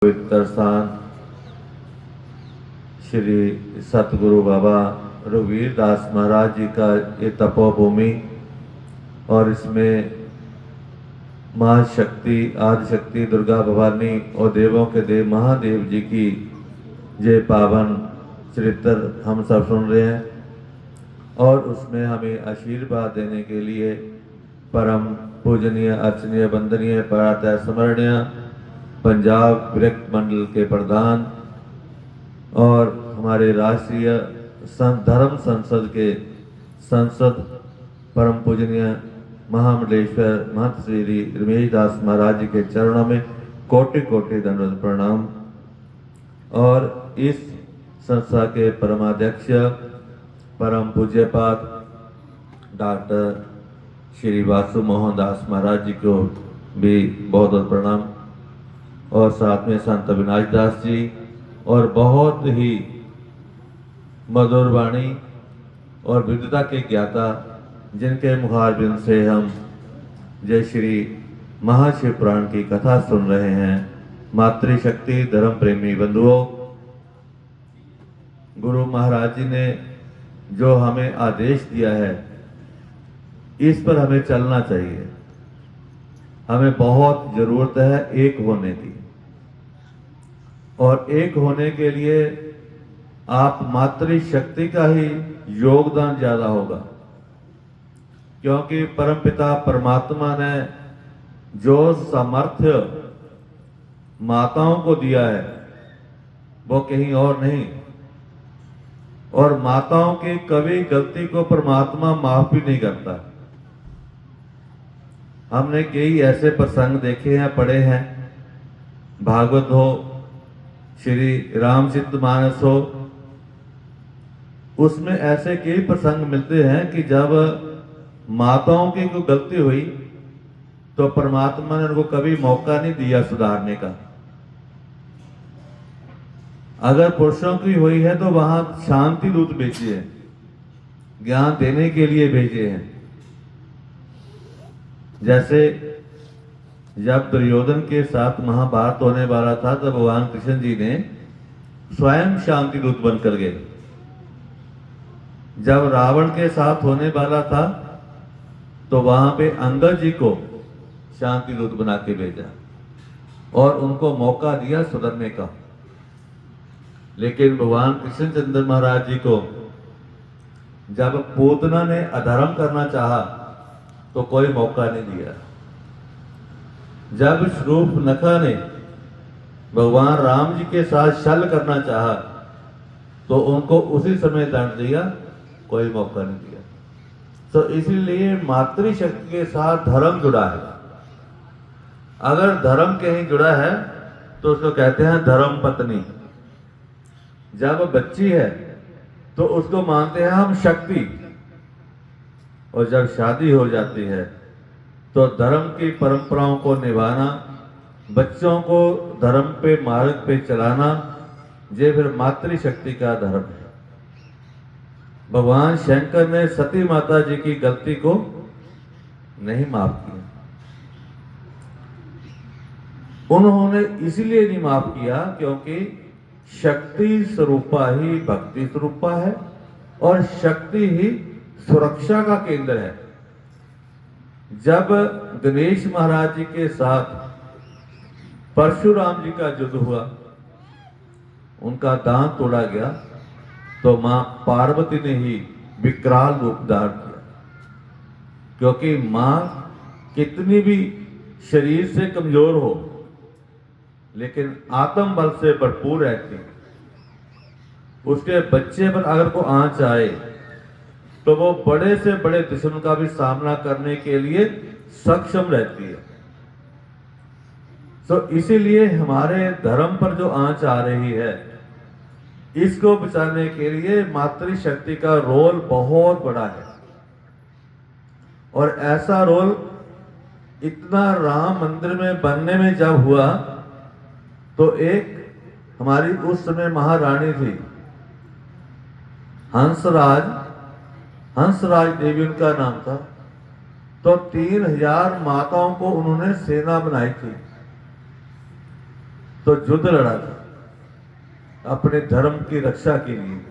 पवित्र स्थान श्री सतगुरु बाबा रघुवीर दास महाराज जी का ये तपोभूमि और इसमें महाशक्ति आदिशक्ति दुर्गा भवानी और देवों के देव महादेव जी की जय पावन चरित्र हम सब सुन रहे हैं और उसमें हमें आशीर्वाद देने के लिए परम पूजनीय अर्चनीय वंदनीय परातः स्मरणीय पंजाब विरक्त मंडल के प्रधान और हमारे राष्ट्रीय धर्म संसद के संसद परम पूजनीय महामंडलेश्वर महंत श्री रमेश दास महाराज जी के चरणों में कोटि कोटि दंडवत प्रणाम। और इस संस्था के परमाध्यक्ष परम पूज्यपाद डॉक्टर श्री वासु मोहन दास महाराज जी को भी बहुत बहुत प्रणाम और साथ में संत अविनाश दास जी और बहुत ही मधुर वाणी और विद्वता के ज्ञाता जिनके मुखारबिंद से हम जय श्री महाशिव पुराण की कथा सुन रहे हैं। मातृशक्ति धर्म प्रेमी बंधुओं, गुरु महाराज जी ने जो हमें आदेश दिया है इस पर हमें चलना चाहिए। हमें बहुत जरूरत है एक होने की और एक होने के लिए आप मातृशक्ति का ही योगदान ज्यादा होगा, क्योंकि परमपिता परमात्मा ने जो सामर्थ्य माताओं को दिया है वो कहीं और नहीं। और माताओं की कभी गलती को परमात्मा माफ भी नहीं करता। हमने कई ऐसे प्रसंग देखे हैं, पढ़े हैं, भागवत हो, श्री रामचरितमानस हो, उसमें ऐसे कई प्रसंग मिलते हैं कि जब माताओं की कोई गलती हुई तो परमात्मा ने उनको कभी मौका नहीं दिया सुधारने का। अगर पुरुषों की हुई है तो वहां शांति दूत भेजे हैं, ज्ञान देने के लिए भेजे हैं। जैसे जब दुर्योधन के साथ महाभारत होने वाला था तब भगवान कृष्ण जी ने स्वयं शांति दूत बनकर गए। जब रावण के साथ होने वाला था तो वहां पे अंगद जी को शांति दूत बना के भेजा और उनको मौका दिया सुधरने का। लेकिन भगवान कृष्णचंद्र महाराज जी को जब पूतना ने अधर्म करना चाहा तो कोई मौका नहीं दिया। जब शूर्पणखा ने भगवान राम जी के साथ छल करना चाहा तो उनको उसी समय दंड दिया, कोई मौका नहीं दिया। तो इसीलिए मातृशक्ति के साथ धर्म जुड़ा है। अगर धर्म कहीं जुड़ा है तो उसको कहते हैं धर्म पत्नी। जब बच्ची है तो उसको मानते हैं हम शक्ति, और जब शादी हो जाती है तो धर्म की परंपराओं को निभाना, बच्चों को धर्म पे मार्ग पे चलाना, ये फिर मातृशक्ति का धर्म है। भगवान शंकर ने सती माता जी की गलती को नहीं माफ किया। उन्होंने इसलिए नहीं माफ किया क्योंकि शक्ति स्वरूपा ही भक्ति स्वरूपा है और शक्ति ही सुरक्षा का केंद्र है। जब गणेश महाराज जी के साथ परशुराम जी का युद्ध हुआ, उनका दांत तोड़ा गया तो मां पार्वती ने ही विकराल रूप धारण किया। क्योंकि मां कितनी भी शरीर से कमजोर हो लेकिन आत्म बल से भरपूर रहती, उसके बच्चे पर अगर को आंच आए तो वो बड़े से बड़े दुश्मन का भी सामना करने के लिए सक्षम रहती है। तो इसीलिए हमारे धर्म पर जो आंच आ रही है इसको बचाने के लिए मातृशक्ति का रोल बहुत बड़ा है। और ऐसा रोल इतना राम मंदिर में बनने में जब हुआ तो एक हमारी उस समय महारानी थी हंसराज देवी उनका नाम था। तो 3000 माताओं को उन्होंने सेना बनाई थी। तो तो युद्ध लड़ा था अपने धर्म की रक्षा के लिए।